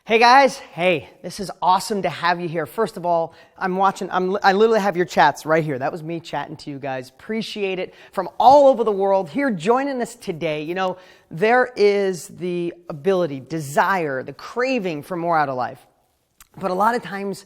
Hey guys, hey, this is awesome to have you here. First of all, I literally have your chats right here. That was me chatting to you guys. Appreciate it from all over the world here joining us today. You know, there is the ability, desire, the craving for more out of life. But a lot of times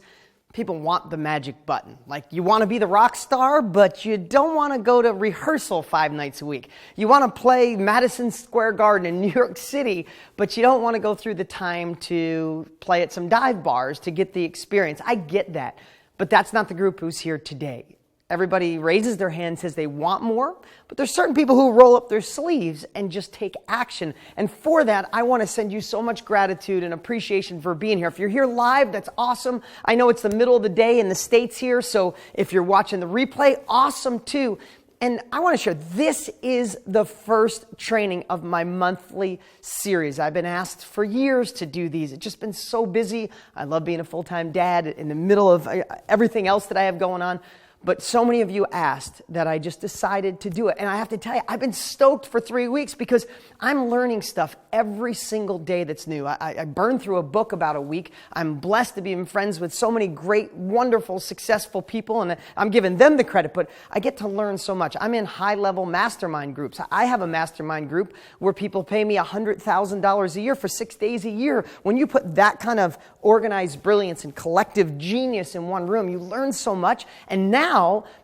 people want the magic button. Like you want to be the rock star, but you don't want to go to rehearsal 5 nights a week. You want to play Madison Square Garden in New York City, but you don't want to go through the time to play at some dive bars to get the experience. I get that, but that's not the group who's here today. Everybody raises their hand, says they want more, but there's certain people who roll up their sleeves and just take action. And for that, I want to send you so much gratitude and appreciation for being here. If you're here live, that's awesome. I know it's the middle of the day in the States here, so if you're watching the replay, awesome too. And I want to share, this is the first training of my monthly series. I've been asked for years to do these. It's just been so busy. I love being a full-time dad in the middle of everything else that I have going on. But so many of you asked that I just decided to do it. And I have to tell you, I've been stoked for 3 weeks because I'm learning stuff every single day that's new. I burned through a book about a week. I'm blessed to be friends with so many great, wonderful, successful people, and I'm giving them the credit, but I get to learn so much. I'm in high-level mastermind groups. I have a mastermind group where people pay me $100,000 a year for 6 days a year. When you put that kind of organized brilliance and collective genius in one room, you learn so much. And now,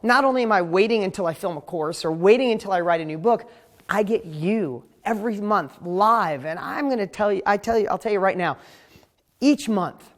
not only am I waiting until I film a course or waiting until I write a new book, I get you every month live. And I'm going to tell you, I'll tell you right now, each month,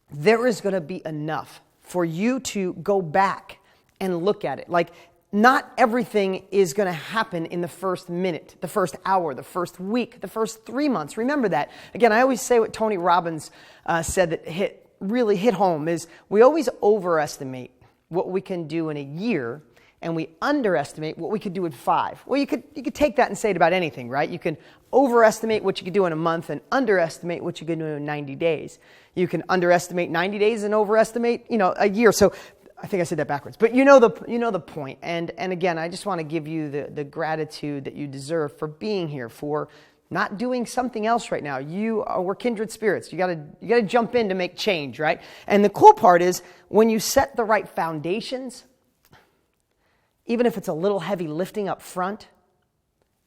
there is going to be enough for you to go back and look at it. Like, not everything is going to happen in the first minute, the first hour, the first week, the first 3 months. Remember that. Again, I always say what Tony Robbins said that really hit home is we always overestimate what we can do in a year, and we underestimate what we could do in 5. Well, you could take that and say it about anything, right? You can overestimate what you could do in a month and underestimate what you could do in 90 days. You can underestimate 90 days and overestimate, a year. So I think I said that backwards, but you know the point. And again, I just want to give you the gratitude that you deserve for being here, for not doing something else right now. We're kindred spirits. You gotta jump in to make change, right? And the cool part is when you set the right foundations, even if it's a little heavy lifting up front,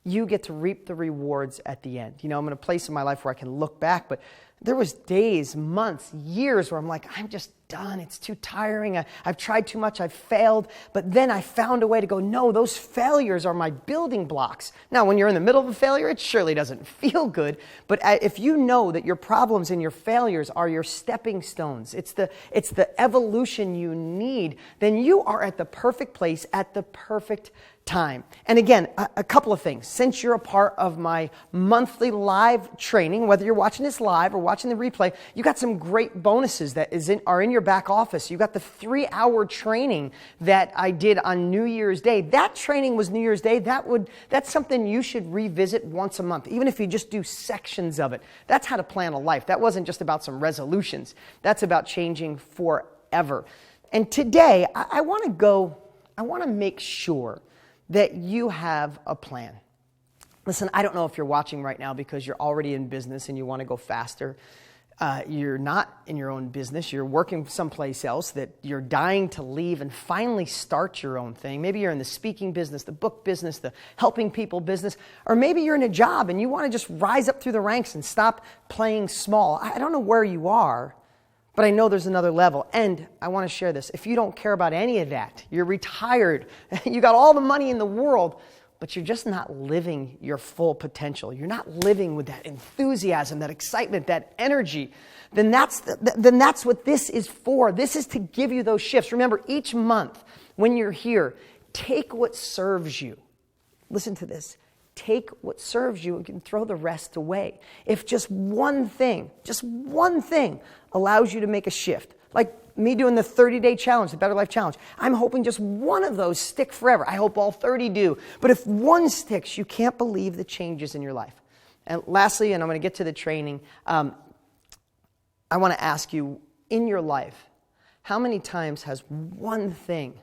you get to reap the rewards at the end. I'm in a place in my life where I can look back, but there was days, months, years where I'm like, I'm just done. It's too tiring. I've tried too much. I've failed. But then I found a way to go, no, those failures are my building blocks. Now, when you're in the middle of a failure, it surely doesn't feel good. But if you know that your problems and your failures are your stepping stones, it's the evolution you need, then you are at the perfect place at the perfect time. And again, a couple of things. Since you're a part of my monthly live training, whether you're watching this live or watching the replay, you got some great bonuses that are in your back office. You got the 3-hour training that I did on New Year's Day. That training was New Year's Day. That's something you should revisit once a month, even if you just do sections of it. That's how to plan a life. That wasn't just about some resolutions. That's about changing forever. And today, I want to make sure that you have a plan. Listen, I don't know if you're watching right now because you're already in business and you want to go faster. You're not in your own business. You're working someplace else that you're dying to leave and finally start your own thing. Maybe you're in the speaking business, the book business, the helping people business, or maybe you're in a job and you want to just rise up through the ranks and stop playing small. I don't know where you are, but I know there's another level. And I want to share this. If you don't care about any of that, you're retired, you got all the money in the world, but you're just not living your full potential. You're not living with that enthusiasm, that excitement, that energy. Then that's what this is for. This is to give you those shifts. Remember, each month when you're here, take what serves you. Listen to this. Take what serves you and can throw the rest away. If just one thing allows you to make a shift, like me doing the 30-day challenge, the Better Life Challenge, I'm hoping just one of those stick forever. I hope all 30 do. But if one sticks, you can't believe the changes in your life. And lastly, and I'm going to get to the training, I want to ask you, in your life, how many times has one thing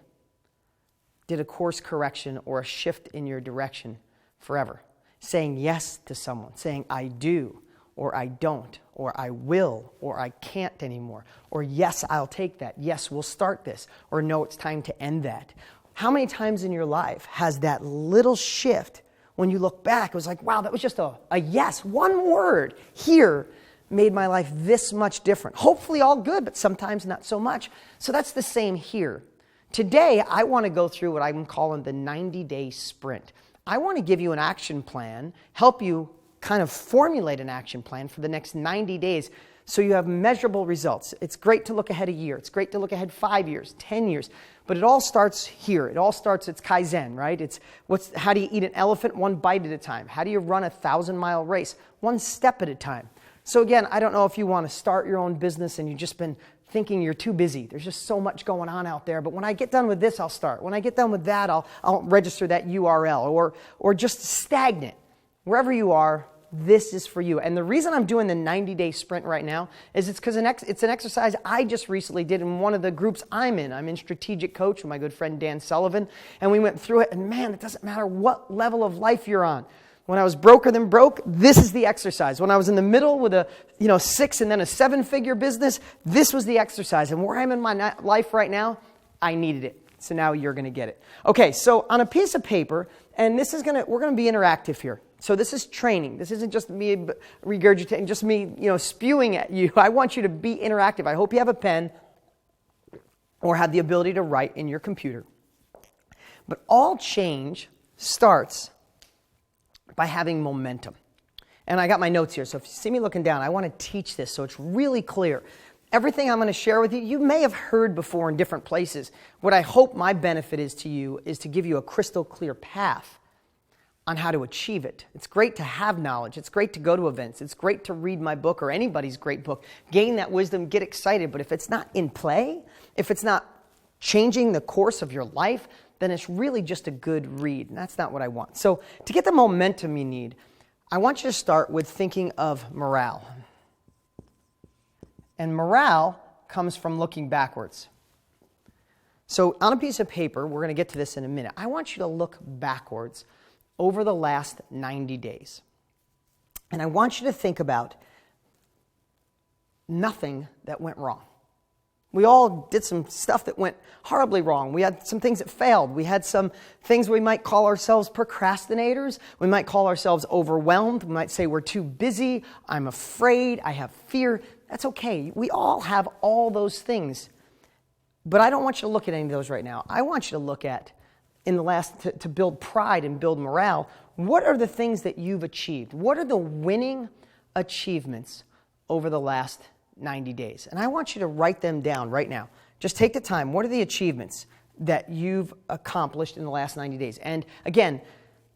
did a course correction or a shift in your direction forever? Saying yes to someone, saying I do, or I don't, or I will, or I can't anymore, or yes, I'll take that, yes, we'll start this, or no, it's time to end that. How many times in your life has that little shift, when you look back, it was like, wow, that was just a yes, one word here made my life this much different. Hopefully all good, but sometimes not so much. So that's the same here. Today, I want to go through what I'm calling the 90-day sprint. I want to give you an action plan, help you kind of formulate an action plan for the next 90 days so you have measurable results. It's great to look ahead a year. It's great to look ahead 5 years, 10 years. But it all starts here. It all starts, it's Kaizen, right? It's how do you eat an elephant one bite at a time? How do you run a 1,000-mile race one step at a time? So again, I don't know if you want to start your own business and you've just been thinking you're too busy. There's just so much going on out there. But when I get done with this, I'll start. When I get done with that, I'll register that URL. Or just stagnant. Wherever you are, this is for you. And the reason I'm doing the 90-day sprint right now is it's because it's an exercise I just recently did in one of the groups I'm in. I'm in Strategic Coach with my good friend Dan Sullivan. And we went through it. And man, it doesn't matter what level of life you're on. When I was broker than broke, this is the exercise. When I was in the middle with a 6 and then a 7-figure business, this was the exercise. And where I'm in my life right now, I needed it. So now you're going to get it. Okay, so on a piece of paper, and we're going to be interactive here. So this is training. This isn't just me regurgitating, just me, spewing at you. I want you to be interactive. I hope you have a pen or have the ability to write in your computer. But all change starts by having momentum. And I got my notes here, so if you see me looking down, I want to teach this so it's really clear. Everything I'm going to share with you, you may have heard before in different places. What I hope my benefit is to you is to give you a crystal clear path on how to achieve it. It's great to have knowledge. It's great to go to events. It's great to read my book or anybody's great book. Gain that wisdom, get excited. But if it's not in play, if it's not changing the course of your life, then it's really just a good read. And that's not what I want. So to get the momentum you need, I want you to start with thinking of morale. And morale comes from looking backwards. So on a piece of paper, we're going to get to this in a minute. I want you to look backwards over the last 90 days. And I want you to think about nothing that went wrong. We all did some stuff that went horribly wrong. We had some things that failed. We had some things we might call ourselves procrastinators. We might call ourselves overwhelmed. We might say we're too busy. I'm afraid. I have fear. That's okay. We all have all those things. But I don't want you to look at any of those right now. I want you to look at, to build pride and build morale, what are the things that you've achieved? What are the winning achievements over the last 90 days? And I want you to write them down right now. Just take the time. What are the achievements that you've accomplished in the last 90 days? And again,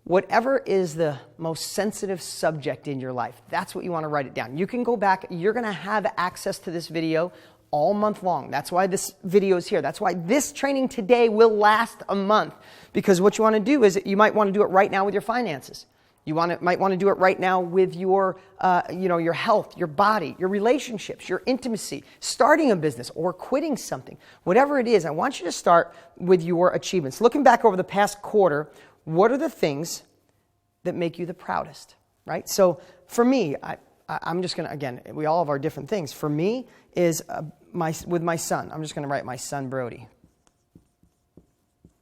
whatever is the most sensitive subject in your life, that's what you want to write it down. You can go back. You're going to have access to this video all month long. That's why this video is here. That's why this training today will last a month. Because what you want to do is you might want to do it right now with your finances. You might want to do it right now with your health, your body, your relationships, your intimacy, starting a business or quitting something. Whatever it is, I want you to start with your achievements. Looking back over the past quarter, what are the things that make you the proudest, right? So for me, I'm just going to, again, we all have our different things. For me is with my son. I'm just going to write my son, Brody.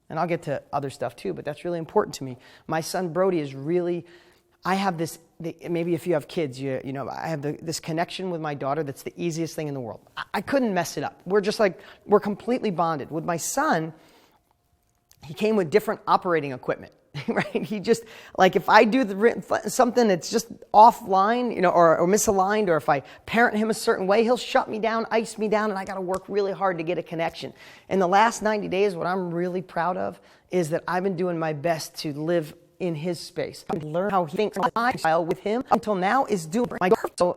And I'll get to other stuff too, but that's really important to me. My son Brody is really, I have this, maybe if you have kids, I have this connection with my daughter that's the easiest thing in the world. I couldn't mess it up. We're completely bonded. With my son, he came with different operating equipment, right? He just, if I do something that's just offline, or misaligned, or if I parent him a certain way, he'll shut me down, ice me down, and I got to work really hard to get a connection. In the last 90 days, what I'm really proud of is that I've been doing my best to live in his space. I learn how he thinks. My style with him until now is doing my so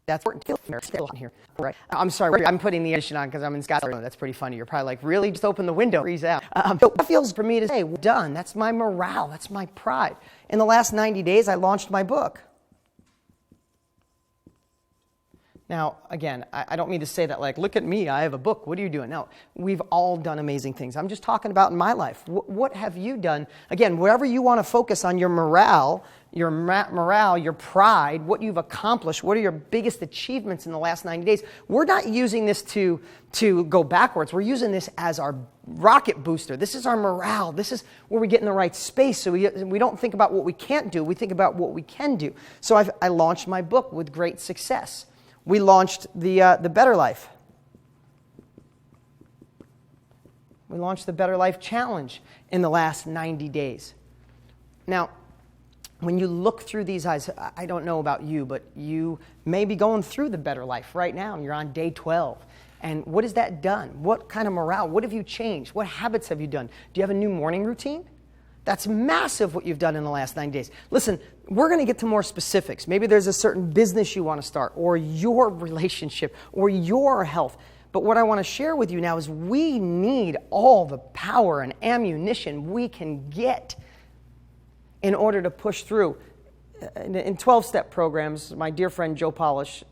that's important here. Right? I'm sorry, I'm putting the edition on because I'm in Scotland. That's pretty funny. You're probably like, really? Just open the window, freeze out. So it feels for me to say, we're done. That's my morale. That's my pride. In the last 90 days, I launched my book. Now, again, I don't mean to say that look at me, I have a book. What are you doing? No, we've all done amazing things. I'm just talking about in my life. What have you done? Again, wherever you want to focus on your morale, your morale, your pride, what you've accomplished, what are your biggest achievements in the last 90 days. We're not using this to go backwards. We're using this as our rocket booster. This is our morale. This is where we get in the right space. So we don't think about what we can't do. We think about what we can do. So I launched my book with great success. We launched the Better Life. We launched the Better Life Challenge in the last 90 days. Now, when you look through these eyes, I don't know about you, but you may be going through the Better Life right now, and you're on day 12. And what has that done? What kind of morale? What have you changed? What habits have you done? Do you have a new morning routine? That's massive what you've done in the last 90 days. Listen, we're going to get to more specifics. Maybe there's a certain business you want to start, or your relationship, or your health. But what I want to share with you now is we need all the power and ammunition we can get in order to push through. In 12-step programs, my dear friend Joe Polish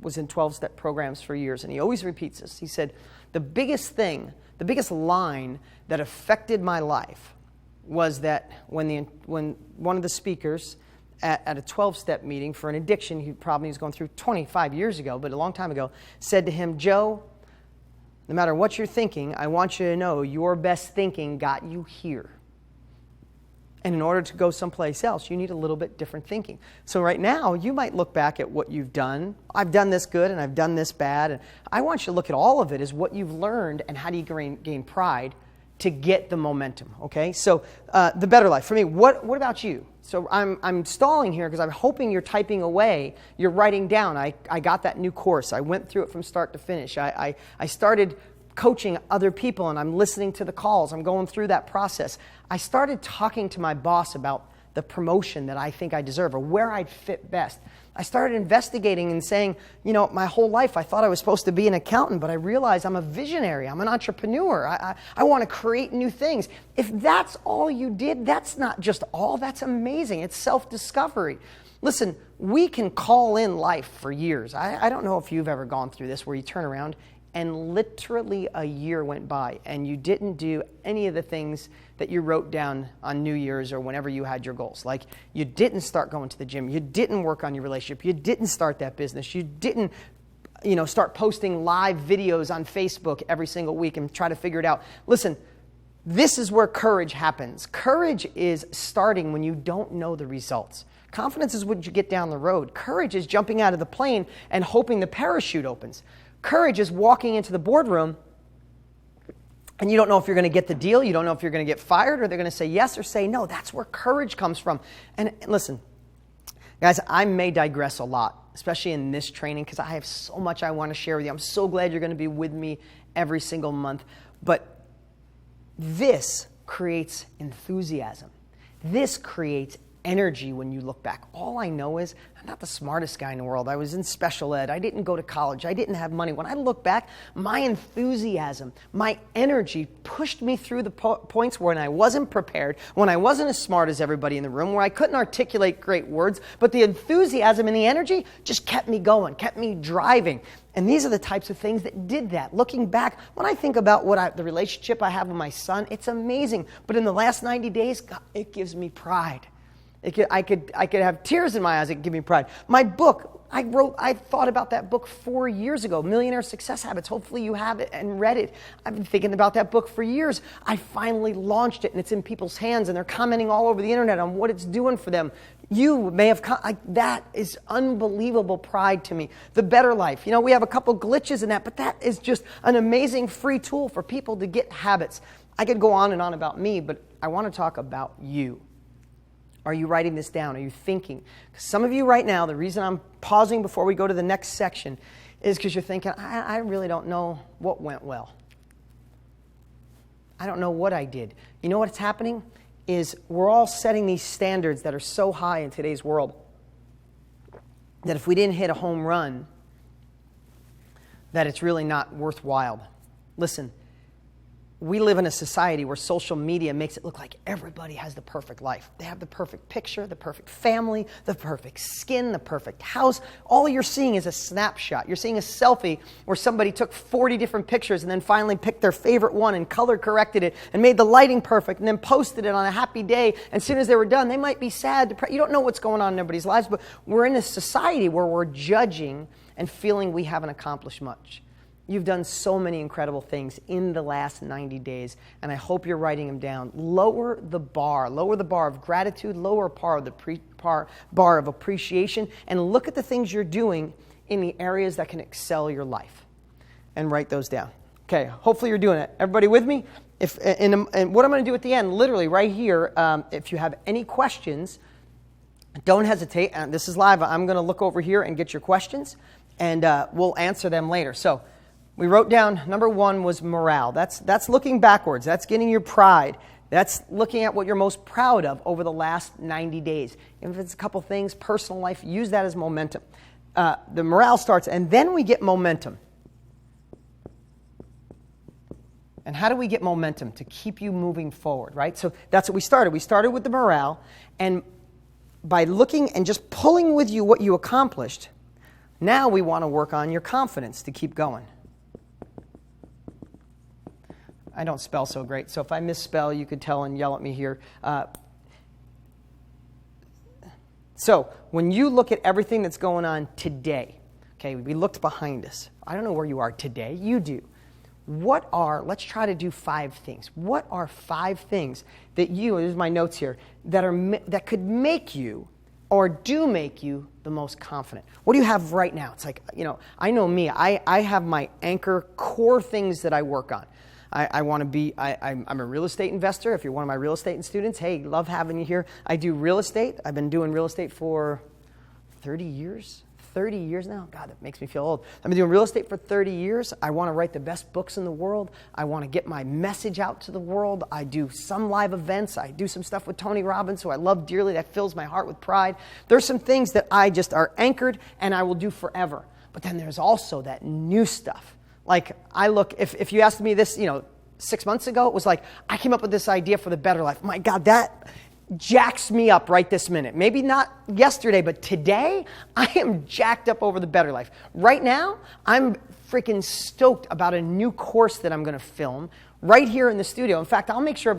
was in 12-step programs for years, and he always repeats this. He said, the biggest line that affected my life was that when one of the speakers at a 12-step meeting for an addiction he probably was going through 25 years ago, but a long time ago, said to him, Joe, no matter what you're thinking, I want you to know your best thinking got you here. And in order to go someplace else, you need a little bit different thinking. So right now, you might look back at what you've done. I've done this good and I've done this bad. And I want you to look at all of it as what you've learned and how do you gain pride to get the momentum, okay? So the Better Life. For me, what about you? So I'm stalling here because I'm hoping you're typing away. You're writing down. I got that new course. I went through it from start to finish. I started coaching other people, and I'm listening to the calls. I'm going through that process. I started talking to my boss about the promotion that I think I deserve or where I'd fit best. I started investigating and saying, my whole life I thought I was supposed to be an accountant, but I realized I'm a visionary. I'm an entrepreneur. I want to create new things. If that's all you did, that's not just all. That's amazing. It's self-discovery. Listen, we can call in life for years. I don't know if you've ever gone through this where you turn around and literally a year went by and you didn't do any of the things that you wrote down on New Year's or whenever you had your goals. Like you didn't start going to the gym. You didn't work on your relationship. You didn't start that business. You didn't start posting live videos on Facebook every single week and try to figure it out. Listen, this is where courage happens. Courage is starting when you don't know the results. Confidence is what you get down the road. Courage is jumping out of the plane and hoping the parachute opens. Courage is walking into the boardroom and you don't know if you're going to get the deal. You don't know if you're going to get fired or they're going to say yes or say no. That's where courage comes from. And listen, guys, I may digress a lot, especially in this training because I have so much I want to share with you. I'm so glad you're going to be with me every single month. But this creates enthusiasm. This creates energy when you look back. All I know is I'm not the smartest guy in the world. I was in special ed. I didn't go to college. I didn't have money. When I look back, my enthusiasm, my energy pushed me through the points when I wasn't prepared, when I wasn't as smart as everybody in the room, where I couldn't articulate great words, but the enthusiasm and the energy just kept me going, kept me driving. And these are the types of things that did that. Looking back, when I think about the relationship I have with my son, it's amazing. But in the last 90 days, God, it gives me pride. I could have tears in my eyes. It could give me pride. My book, I thought about that book 4 years ago, Millionaire Success Habits. Hopefully you have it and read it. I've been thinking about that book for years. I finally launched it and it's in people's hands and they're commenting all over the internet on what it's doing for them. You may have, that is unbelievable pride to me. The Better Life. We have a couple glitches in that, but that is just an amazing free tool for people to get habits. I could go on and on about me, but I want to talk about you. Are you writing this down? Are you thinking? Because some of you right now, the reason I'm pausing before we go to the next section is because you're thinking, I really don't know what went well. I don't know what I did. You know what's happening? Is we're all setting these standards that are so high in today's world that if we didn't hit a home run, that it's really not worthwhile. Listen, we live in a society where social media makes it look like everybody has the perfect life. They have the perfect picture, the perfect family, the perfect skin, the perfect house. All you're seeing is a snapshot. You're seeing a selfie where somebody took 40 different pictures and then finally picked their favorite one and color corrected it and made the lighting perfect and then posted it on a happy day. And as soon as they were done, they might be sad, depressed. You don't know what's going on in everybody's lives, but we're in a society where we're judging and feeling we haven't accomplished much. You've done so many incredible things in the last 90 days, and I hope you're writing them down. Lower the bar of gratitude, lower bar of appreciation, and look at the things you're doing in the areas that can excel your life, and write those down. Okay, hopefully you're doing it. Everybody with me? And what I'm going to do at the end, literally right here, if you have any questions, don't hesitate. This is live. I'm going to look over here and get your questions, and we'll answer them later. So, we wrote down, number 1 was morale. That's looking backwards. That's getting your pride. That's looking at what you're most proud of over the last 90 days. If it's a couple things, personal life, use that as momentum. The morale starts, and then we get momentum. And how do we get momentum? To keep you moving forward, right? So that's what we started. We started with the morale, and by looking and just pulling with you what you accomplished, now we want to work on your confidence to keep going. I don't spell so great, so if I misspell, you could tell and yell at me here. So when you look at everything that's going on today, okay, we looked behind us. I don't know where you are today. You do. Let's try to do 5 things. What are 5 things that here's my notes here, that could make you or do make you the most confident? What do you have right now? It's like, I know me. I have my anchor core things that I work on. I want to be, I'm a real estate investor. If you're one of my real estate students, hey, love having you here. I do real estate. I've been doing real estate for 30 years. 30 years now? God, that makes me feel old. I've been doing real estate for 30 years. I want to write the best books in the world. I want to get my message out to the world. I do some live events. I do some stuff with Tony Robbins, who I love dearly. That fills my heart with pride. There's some things that I just are anchored and I will do forever. But then there's also that new stuff. Like, if you asked me this, 6 months ago, it was like, I came up with this idea for the better life. My God, that jacks me up right this minute. Maybe not yesterday, but today, I am jacked up over the better life. Right now, I'm freaking stoked about a new course that I'm going to film right here in the studio. In fact, I'll make sure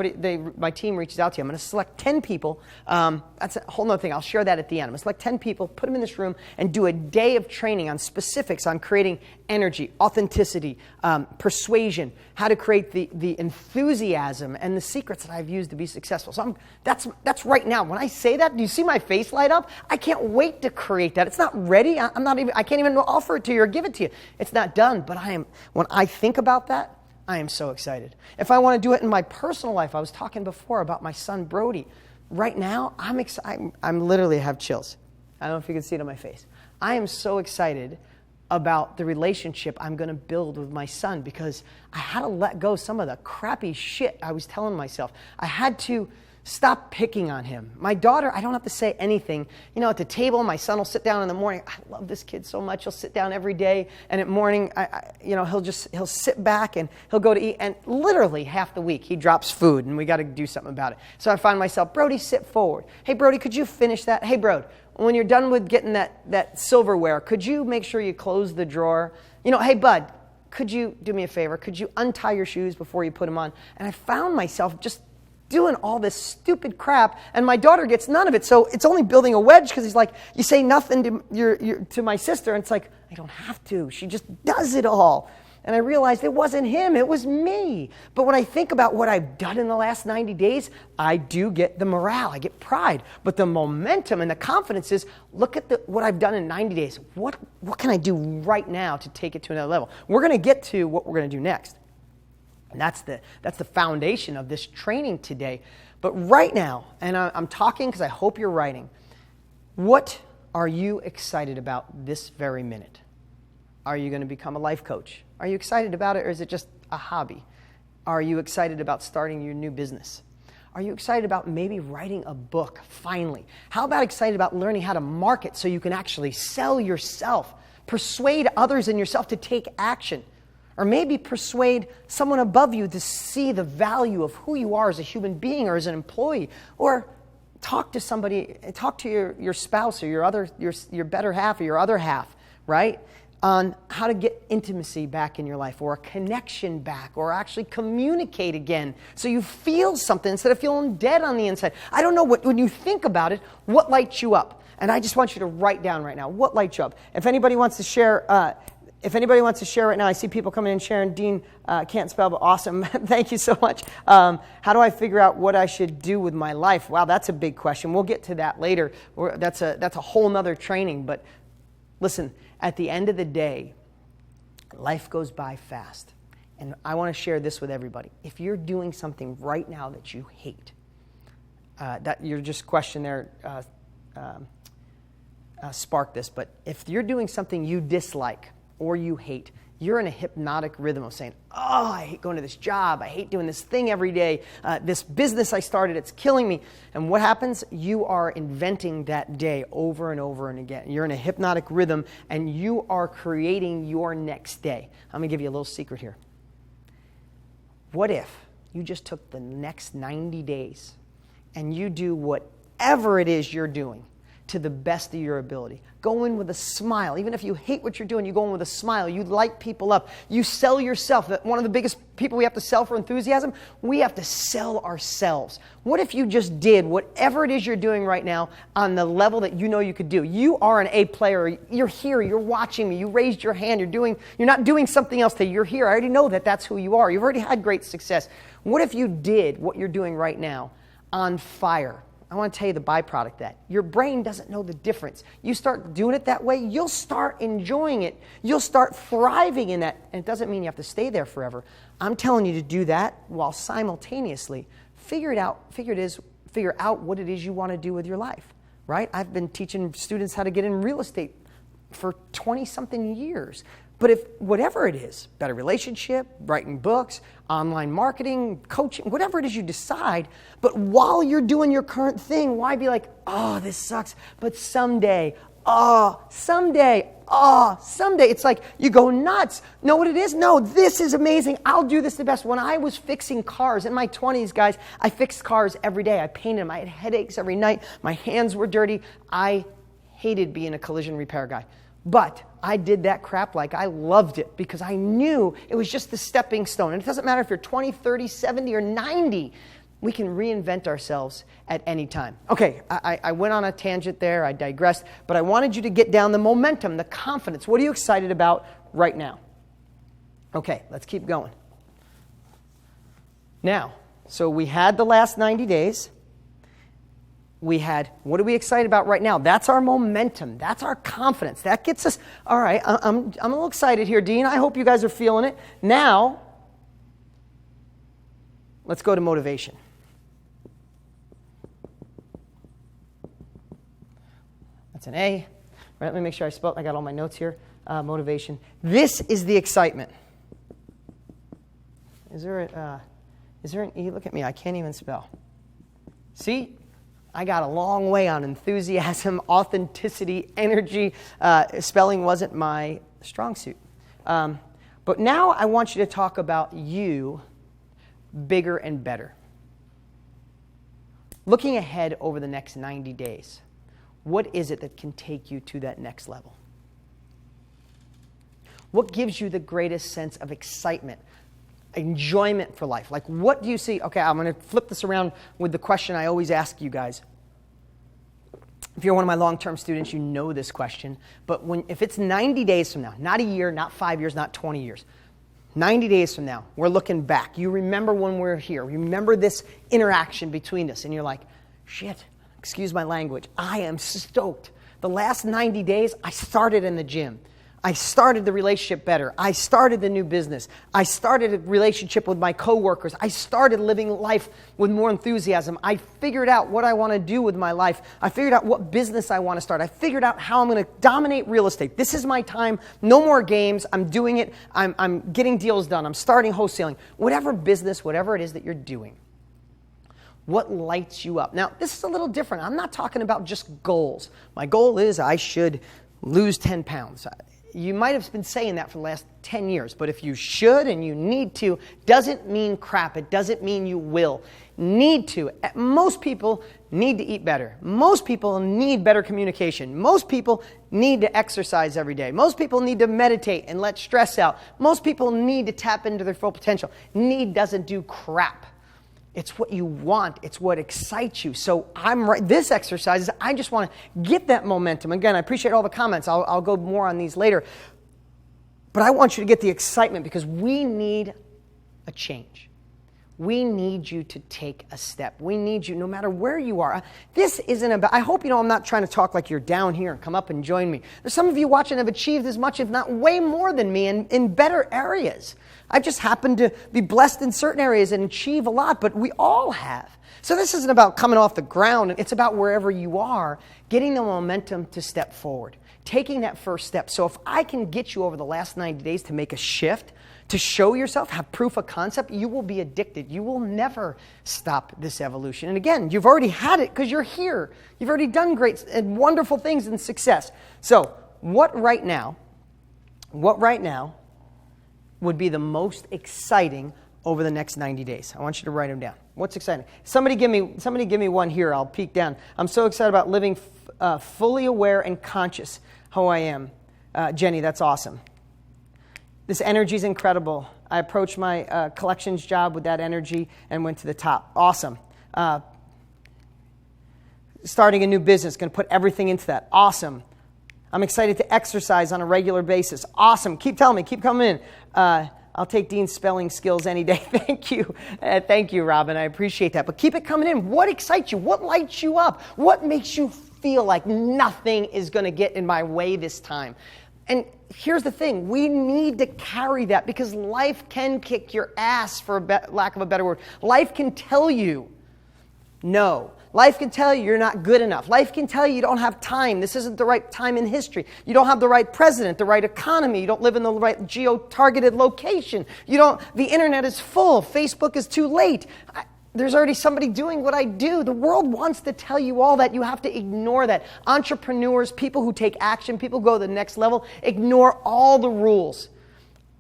my team reaches out to you. I'm going to select 10 people. That's a whole other thing. I'll share that at the end. I'm going to select 10 people, put them in this room, and do a day of training on specifics on creating energy, authenticity, persuasion, how to create the enthusiasm and the secrets that I've used to be successful. So that's right now. When I say that, do you see my face light up? I can't wait to create that. It's not ready. I can't even offer it to you or give it to you. It's not done. But when I think about that, I am so excited. If I want to do it in my personal life, I was talking before about my son, Brody. Right now, I'm excited. I'm literally have chills. I don't know if you can see it on my face. I am so excited about the relationship I'm going to build with my son because I had to let go some of the crappy shit I was telling myself. I had to stop picking on him. My daughter, I don't have to say anything. At the table, my son will sit down in the morning. I love this kid so much. He'll sit down every day, and at morning, he'll sit back and he'll go to eat. And literally half the week, he drops food, and we got to do something about it. So I find myself, Brody, sit forward. Hey, Brody, could you finish that? Hey, Brody, when you're done with getting that silverware, could you make sure you close the drawer? Hey, Bud, could you do me a favor? Could you untie your shoes before you put them on? And I found myself just doing all this stupid crap, and my daughter gets none of it. So it's only building a wedge because he's like, you say nothing to my sister, and it's like, I don't have to. She just does it all. And I realized it wasn't him, it was me. But when I think about what I've done in the last 90 days, I do get the morale, I get pride. But the momentum and the confidence is, look at what I've done in 90 days. What can I do right now to take it to another level? We're going to get to what we're going to do next. And that's the foundation of this training today. But right now, and I'm talking because I hope you're writing, what are you excited about this very minute? Are you going to become a life coach? Are you excited about it, or is it just a hobby? Are you excited about starting your new business? Are you excited about maybe writing a book, finally? How about excited about learning how to market so you can actually sell yourself, persuade others and yourself to take action? Or maybe persuade someone above you to see the value of who you are as a human being or as an employee. Or talk to somebody, talk to your spouse or your better half or your other half, right? On how to get intimacy back in your life, or a connection back, or actually communicate again so you feel something instead of feeling dead on the inside. I don't know when you think about it, what lights you up? And I just want you to write down right now, what lights you up? If anybody wants to share right now, I see people coming in sharing. Dean can't spell, but awesome. Thank you so much. How do I figure out what I should do with my life? Wow, that's a big question. We'll get to that later. That's a whole nother training. But listen, at the end of the day, life goes by fast. And I want to share this with everybody. If you're doing something right now that you hate, that your just question there sparked this. But if you're doing something you dislike, or you hate, you're in a hypnotic rhythm of saying, oh, I hate going to this job. I hate doing this thing every day. This business I started, it's killing me. And what happens? You are inventing that day over and over and again. You're in a hypnotic rhythm, and you are creating your next day. I'm going to give you a little secret here. What if you just took the next 90 days and you do whatever it is you're doing to the best of your ability? Go in with a smile. Even if you hate what you're doing, you go in with a smile. You light people up. You sell yourself. One of the biggest people we have to sell for enthusiasm, we have to sell ourselves. What if you just did whatever it is you're doing right now on the level that you know you could do? You are an A player. You're here. You're watching me. You raised your hand. You're not doing something else today. You're here. I already know that that's who you are. You've already had great success. What if you did what you're doing right now on fire? I want to tell you the byproduct of that. Your brain doesn't know the difference. You start doing it that way, you'll start enjoying it. You'll start thriving in that. And it doesn't mean you have to stay there forever. I'm telling you to do that while simultaneously figure out what it is you want to do with your life, right? I've been teaching students how to get in real estate for 20-something years. But if whatever it is, better relationship, writing books, online marketing, coaching, whatever it is you decide, but while you're doing your current thing, why be like, oh, this sucks, but someday, someday. It's like you go nuts. Know what it is? No, this is amazing. I'll do this the best. When I was fixing cars in my 20s, guys, I fixed cars every day. I painted them. I had headaches every night. My hands were dirty. I hated being a collision repair guy. But I did that crap like I loved it because I knew it was just the stepping stone. And it doesn't matter if you're 20, 30, 70, or 90. We can reinvent ourselves at any time. Okay, I went on a tangent there. I digressed. But I wanted you to get down the momentum, the confidence. What are you excited about right now? Okay, let's keep going. Now, so we had the last 90 days. We had, what are we excited about right now? That's our momentum. That's our confidence. That gets us, all right, I'm a little excited here, Dean. I hope you guys are feeling it. Now, let's go to motivation. That's an A. Right, let me make sure I got all my notes here. Motivation. This is the excitement. Is there an E? Look at me. I can't even spell. See? I got a long way on enthusiasm, authenticity, energy. Spelling wasn't my strong suit. But now I want you to talk about you bigger and better. Looking ahead over the next 90 days, what is it that can take you to that next level? What gives you the greatest sense of excitement, enjoyment for life? Like, what do you see? Okay, I'm going to flip this around with the question I always ask you guys. If you're one of my long-term students, you know this question. But if it's 90 days from now, not a year, not 5 years, not 20 years, 90 days from now, we're looking back. You remember when we're here. Remember this interaction between us. And you're like, shit, excuse my language, I am stoked. The last 90 days, I started in the gym. I started the relationship better. I started the new business. I started a relationship with my coworkers. I started living life with more enthusiasm. I figured out what I want to do with my life. I figured out what business I want to start. I figured out how I'm going to dominate real estate. This is my time. No more games. I'm doing it. I'm getting deals done. I'm starting wholesaling. Whatever business, whatever it is that you're doing. What lights you up? Now, this is a little different. I'm not talking about just goals. My goal is I should lose 10 pounds. You might have been saying that for the last 10 years, but if you should and you need to, doesn't mean crap. It doesn't mean you will. Need to. Most people need to eat better. Most people need better communication. Most people need to exercise every day. Most people need to meditate and let stress out. Most people need to tap into their full potential. Need doesn't do crap. It's what you want. It's what excites you. So this exercise is, I just want to get that momentum. Again, I appreciate all the comments. I'll go more on these later. But I want you to get the excitement because we need a change. We need you to take a step. We need you no matter where you are. This isn't about, I hope you know I'm not trying to talk like you're down here and come up and join me. There's some of you watching have achieved as much, if not way more than me in better areas. I've just happened to be blessed in certain areas and achieve a lot, but we all have. So this isn't about coming off the ground. It's about wherever you are, getting the momentum to step forward, taking that first step. So if I can get you over the last 90 days to make a shift, to show yourself, have proof of concept, you will be addicted. You will never stop this evolution. And again, you've already had it because you're here. You've already done great and wonderful things and success. So what right now would be the most exciting over the next 90 days? I want you to write them down. What's exciting? Somebody give me one here. I'll peek down. I'm so excited about living fully aware and conscious how I am. Jenny, that's awesome. This energy is incredible. I approached my collections job with that energy and went to the top. Awesome. Starting a new business, going to put everything into that. Awesome. I'm excited to exercise on a regular basis. Awesome. Keep telling me. Keep coming in. I'll take Dean's spelling skills any day. Thank you. Thank you, Robin. I appreciate that. But keep it coming in. What excites you? What lights you up? What makes you feel like nothing is going to get in my way this time? And here's the thing. We need to carry that because life can kick your ass, for lack of a better word. Life can tell you no. Life can tell you you're not good enough. Life can tell you you don't have time. This isn't the right time in history. You don't have the right president, the right economy. You don't live in the right geo-targeted location. The internet is full. Facebook is too late. There's already somebody doing what I do. The world wants to tell you all that. You have to ignore that. Entrepreneurs, people who take action, people who go to the next level, ignore all the rules.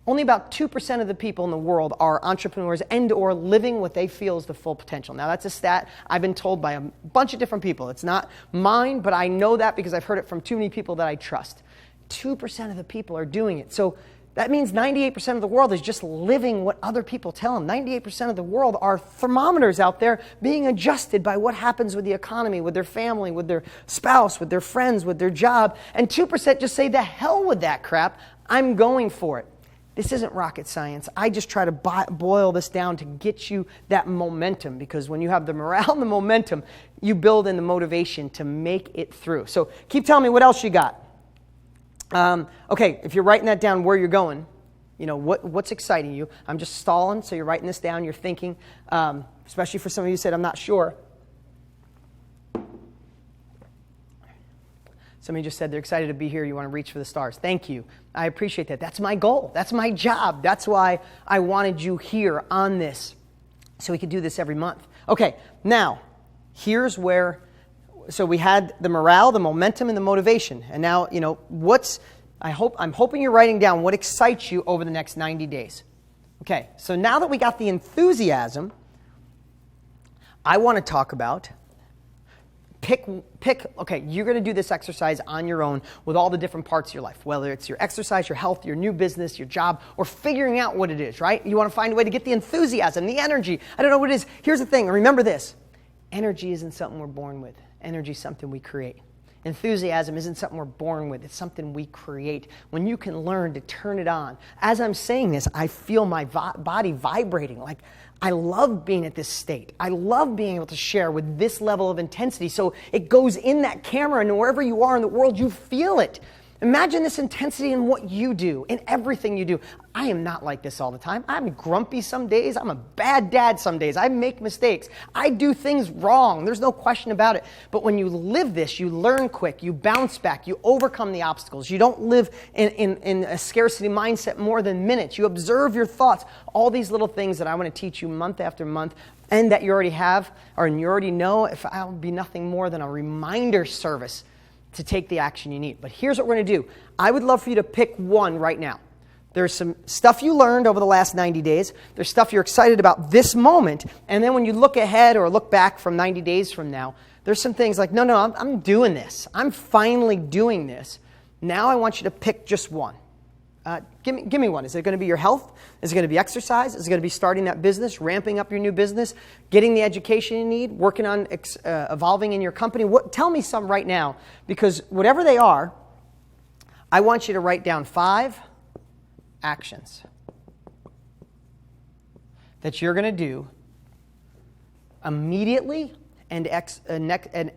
Only about 2% of the people in the world are entrepreneurs and or living what they feel is the full potential. Now, that's a stat I've been told by a bunch of different people. It's not mine, but I know that because I've heard it from too many people that I trust. 2% of the people are doing it. So that means 98% of the world is just living what other people tell them. 98% of the world are thermometers out there being adjusted by what happens with the economy, with their family, with their spouse, with their friends, with their job. And 2% just say, the hell with that crap. I'm going for it. This isn't rocket science. I just try to boil this down to get you that momentum, because when you have the morale and the momentum, you build in the motivation to make it through. So keep telling me what else you got. Okay, if you're writing that down, where you're going, what's exciting you. I'm just stalling, so you're writing this down, you're thinking, especially for some of you who said, I'm not sure. Somebody just said they're excited to be here. You want to reach for the stars. Thank you. I appreciate that. That's my goal. That's my job. That's why I wanted you here on this, so we could do this every month. Okay, now, here's where, so we had the morale, the momentum, and the motivation. And now, I'm hoping you're writing down what excites you over the next 90 days. Okay, so now that we got the enthusiasm, I want to talk about okay, you're going to do this exercise on your own with all the different parts of your life, whether it's your exercise, your health, your new business, your job, or figuring out what it is, right? You want to find a way to get the enthusiasm, the energy. I don't know what it is. Here's the thing. Remember this. Energy isn't something we're born with. Energy is something we create. Enthusiasm isn't something we're born with. It's something we create. When you can learn to turn it on. As I'm saying this, I feel my body vibrating. Like, I love being at this state. I love being able to share with this level of intensity. So it goes in that camera, and wherever you are in the world, you feel it. Imagine this intensity in what you do, in everything you do. I am not like this all the time. I'm grumpy some days. I'm a bad dad some days. I make mistakes. I do things wrong. There's no question about it. But when you live this, you learn quick. You bounce back. You overcome the obstacles. You don't live in a scarcity mindset more than minutes. You observe your thoughts. All these little things that I want to teach you month after month, and that you already have, or you already know, if I'll be nothing more than a reminder service to take the action you need. But here's what we're going to do. I would love for you to pick one right now. There's some stuff you learned over the last 90 days. There's stuff you're excited about this moment. And then when you look ahead or look back from 90 days from now, there's some things like, no, I'm doing this. I'm finally doing this. Now I want you to pick just one. Give me one. Is it going to be your health? Is it going to be exercise? Is it going to be starting that business, ramping up your new business, getting the education you need, working on evolving in your company? Tell me some right now, because whatever they are, I want you to write down 5 actions that you're going to do immediately and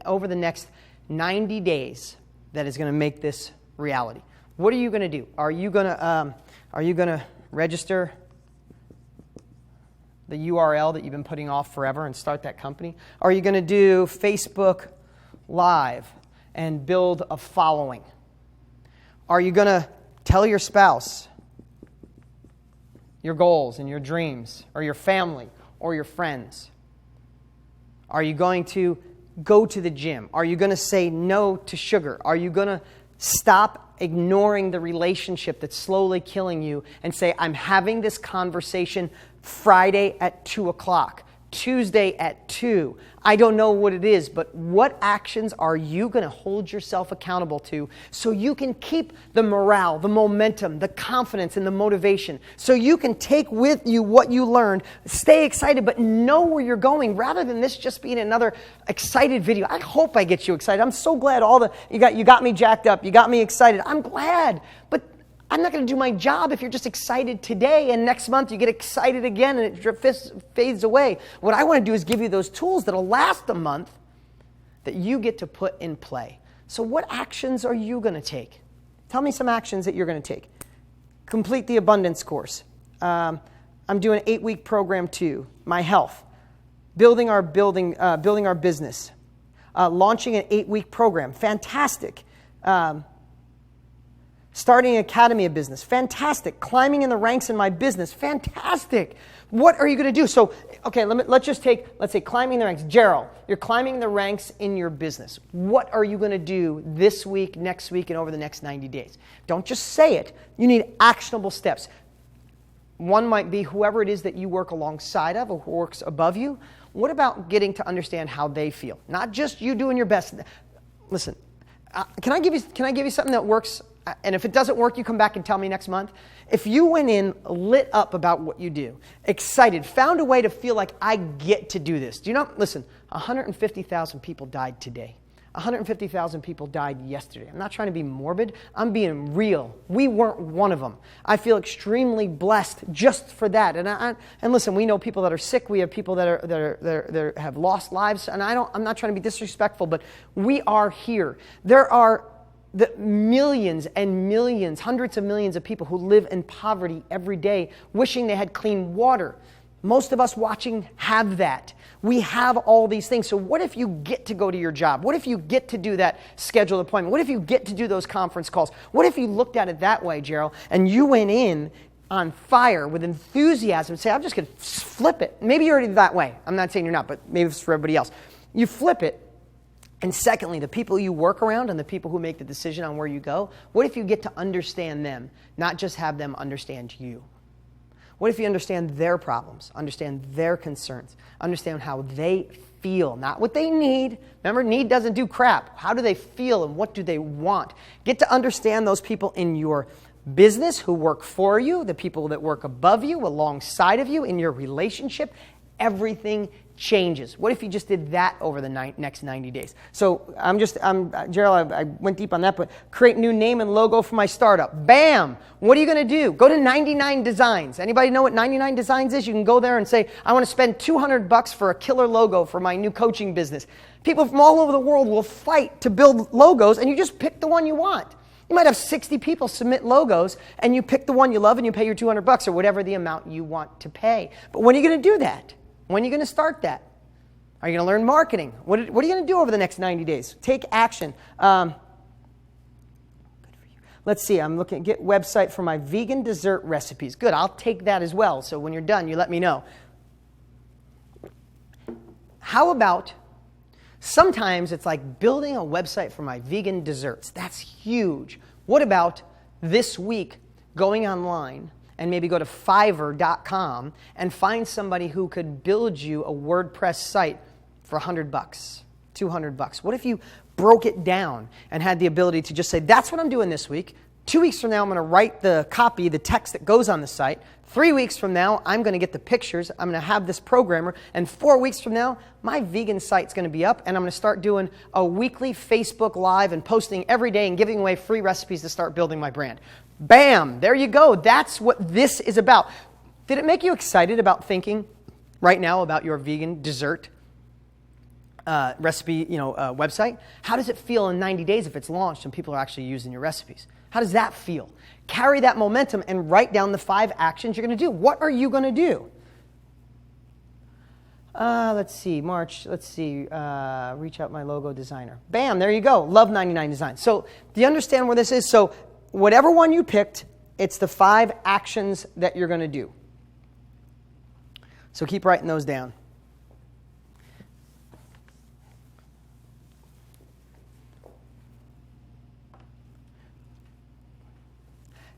over the next 90 days that is going to make this reality. What are you going to do? Are you going to register the URL that you've been putting off forever and start that company? Are you going to do Facebook Live and build a following? Are you going to tell your spouse your goals and your dreams, or your family, or your friends? Are you going to go to the gym? Are you going to say no to sugar? Are you going to stop ignoring the relationship that's slowly killing you and say, I'm having this conversation Friday at 2 o'clock, Tuesday at 2. I don't know what it is, but what actions are you going to hold yourself accountable to so you can keep the morale, the momentum, the confidence, and the motivation, so you can take with you what you learned, stay excited, but know where you're going, rather than this just being another excited video. I hope I get you excited. I'm so glad you got me jacked up. You got me excited. I'm glad, but I'm not going to do my job if you're just excited today and next month you get excited again and it fades away. What I want to do is give you those tools that'll last a month that you get to put in play. So what actions are you going to take? Tell me some actions that you're going to take. Complete the abundance course. I'm doing an 8-week program too. My health. Building our business. Launching an 8-week program. Fantastic. Starting an academy of business. Fantastic. Climbing in the ranks in my business. Fantastic. What are you going to do? So, okay, let's say climbing the ranks. Gerald, you're climbing the ranks in your business. What are you going to do this week, next week, and over the next 90 days? Don't just say it. You need actionable steps. One might be whoever it is that you work alongside of or who works above you. What about getting to understand how they feel? Not just you doing your best. Listen, can I give you something that works? And if it doesn't work, you come back and tell me next month. If you went in lit up about what you do, excited, found a way to feel like I get to do this. Do you know, listen, 150,000 people died today. 150,000 people died yesterday. I'm not trying to be morbid. I'm being real. We weren't one of them. I feel extremely blessed just for that. And listen, we know people that are sick. We have people that have lost lives. And I'm not trying to be disrespectful, but we are here. There are the millions and millions, hundreds of millions of people who live in poverty every day, wishing they had clean water. Most of us watching have that. We have all these things. So what if you get to go to your job? What if you get to do that scheduled appointment? What if you get to do those conference calls? What if you looked at it that way, Gerald, and you went in on fire with enthusiasm and say, I'm just going to flip it. Maybe you're already that way. I'm not saying you're not, but maybe it's for everybody else. You flip it. And secondly, the people you work around and the people who make the decision on where you go, what if you get to understand them, not just have them understand you? What if you understand their problems, understand their concerns, understand how they feel, not what they need? Remember, need doesn't do crap. How do they feel and what do they want? Get to understand those people in your business who work for you, the people that work above you, alongside of you, in your relationship. Everything changes. What if you just did that over the next 90 days? So Gerald, I went deep on that, but create new name and logo for my startup. Bam! What are you going to do? Go to 99 Designs. Anybody know what 99 Designs is? You can go there and say, I want to spend $200 for a killer logo for my new coaching business. People from all over the world will fight to build logos, and you just pick the one you want. You might have 60 people submit logos, and you pick the one you love, and you pay your $200 or whatever the amount you want to pay. But when are you going to do that? When are you going to start that? Are you going to learn marketing? What are you going to do over the next 90 days? Take action. Good for you. Let's see. I'm looking at get website for my vegan dessert recipes. Good. I'll take that as well. So when you're done, you let me know. How about Sometimes it's like building a website for my vegan desserts. That's huge. What about this week going online and maybe go to Fiverr.com and find somebody who could build you a WordPress site for $100, $200? What if you broke it down and had the ability to just say, that's what I'm doing this week. 2 weeks from now, I'm going to write the copy, the text that goes on the site. 3 weeks from now, I'm going to get the pictures. I'm going to have this programmer. And 4 weeks from now, my vegan site's going to be up. And I'm going to start doing a weekly Facebook Live and posting every day and giving away free recipes to start building my brand. Bam! There you go. That's what this is about. Did it make you excited about thinking right now about your vegan dessert recipe, website? How does it feel in 90 days if it's launched and people are actually using your recipes? How does that feel? Carry that momentum and write down the 5 actions you're going to do. What are you going to do? Let's see, March. Let's see, reach out my logo designer. Bam, there you go. Love 99 Design. So do you understand where this is? So whatever one you picked, it's the 5 actions that you're going to do. So keep writing those down.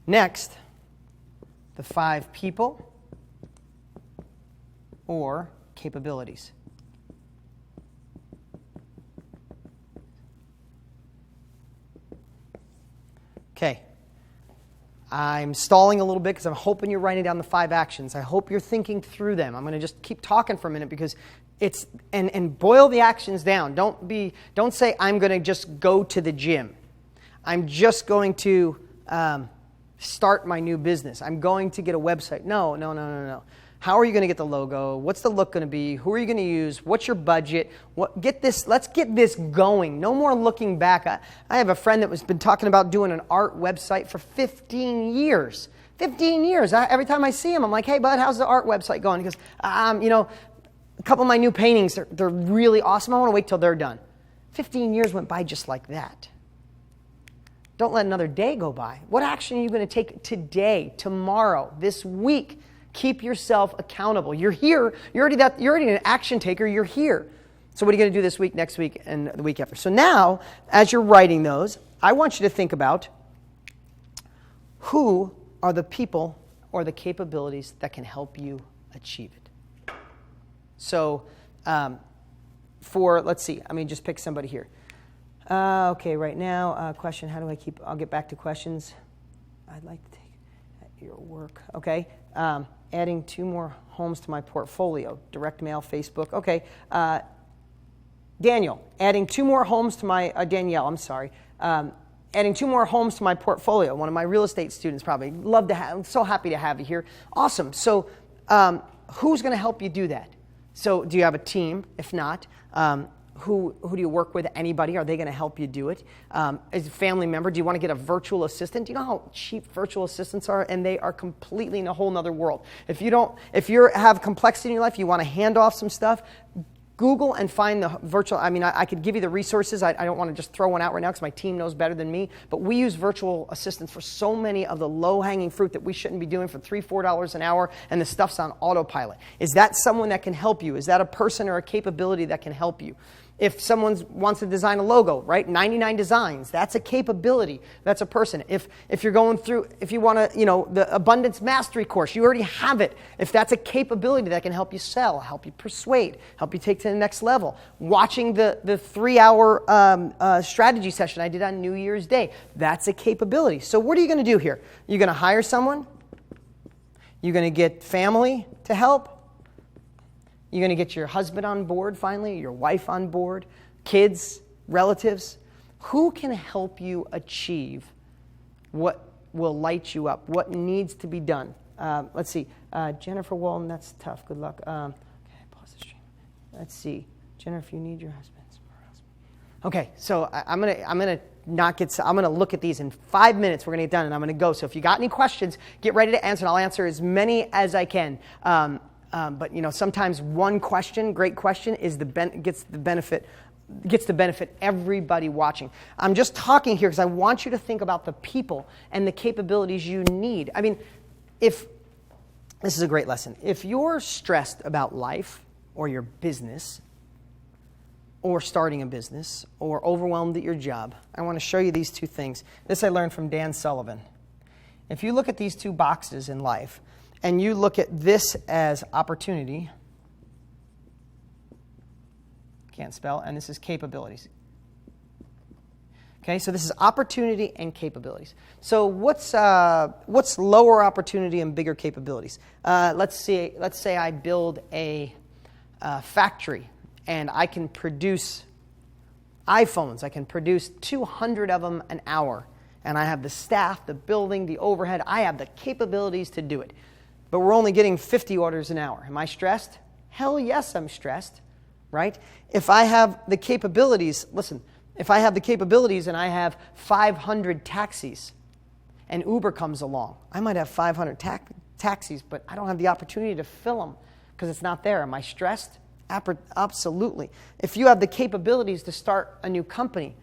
Next, the 5 people or capabilities. Okay. I'm stalling a little bit because I'm hoping you're writing down the 5 actions. I hope you're thinking through them. I'm going to just keep talking for a minute because it's and boil the actions down. Don't say I'm going to just go to the gym. I'm just going to start my new business. I'm going to get a website. No. How are you going to get the logo? What's the look going to be? Who are you going to use? What's your budget? Let's get this going. No more looking back. I have a friend that has been talking about doing an art website for 15 years. 15 years. Every time I see him, I'm like, hey, bud, how's the art website going? He goes, a couple of my new paintings, they're really awesome. I want to wait till they're done. 15 years went by just like that. Don't let another day go by. What action are you going to take today, tomorrow, this week? Keep yourself accountable. You're here. You're already an action taker. You're here. So what are you going to do this week, next week, and the week after? So now, as you're writing those, I want you to think about who are the people or the capabilities that can help you achieve it. So let's see. Just pick somebody here. Okay, right now, question, how do I keep, I'll get back to questions. I'd like to take your work. Okay, adding 2 more homes to my portfolio, direct mail, Facebook. Okay, Daniel, adding 2 more homes to my, Danielle, I'm sorry. Adding 2 more homes to my portfolio, one of my real estate students probably. Love to have, I'm so happy to have you here. Awesome, so who's going to help you do that? So do you have a team? If not, who do you work with? Anybody? Are they going to help you do it? As a family member, do you want to get a virtual assistant? Do you know how cheap virtual assistants are? And they are completely in a whole nother world. If you have complexity in your life, you want to hand off some stuff, Google and find the virtual, I could give you the resources. I don't want to just throw one out right now because my team knows better than me. But we use virtual assistants for so many of the low-hanging fruit that we shouldn't be doing for $3, $4 an hour, and the stuff's on autopilot. Is that someone that can help you? Is that a person or a capability that can help you? If someone wants to design a logo, right? 99 Designs, that's a capability. That's a person. If you're going through, if you want to, the Abundance Mastery course, you already have it. If that's a capability that can help you sell, help you persuade, help you take to the next level. Watching the 3-hour strategy session I did on New Year's Day, that's a capability. So what are you going to do here? You're going to hire someone? You're going to get family to help? You're going to get your husband on board finally, your wife on board, kids, relatives. Who can help you achieve what will light you up, what needs to be done? Let's see. Jennifer Walton, that's tough. Good luck. Okay, pause the stream. Let's see. Jennifer, you need your husband. Okay, so I'm gonna look at these in 5 minutes. We're gonna get done, and I'm gonna go. So if you got any questions, get ready to answer, and I'll answer as many as I can. But sometimes one question, great question, gets to benefit everybody watching. I'm just talking here because I want you to think about the people and the capabilities you need. This is a great lesson. If you're stressed about life or your business, or starting a business, or overwhelmed at your job, I want to show you these two things. This I learned from Dan Sullivan. If you look at these two boxes in life, and you look at this as opportunity, can't spell, and this is capabilities. Okay, so this is opportunity and capabilities. So what's lower opportunity and bigger capabilities? Let's say I build a factory, and I can produce iPhones. I can produce 200 of them an hour. And I have the staff, the building, the overhead. I have the capabilities to do it. But we're only getting 50 orders an hour. Am I stressed? Hell yes, I'm stressed, right? If I have the capabilities, listen, if I have the capabilities and I have 500 taxis and Uber comes along, I might have 500 taxis, but I don't have the opportunity to fill them because it's not there. Am I stressed? Absolutely. If you have the capabilities to start a new company,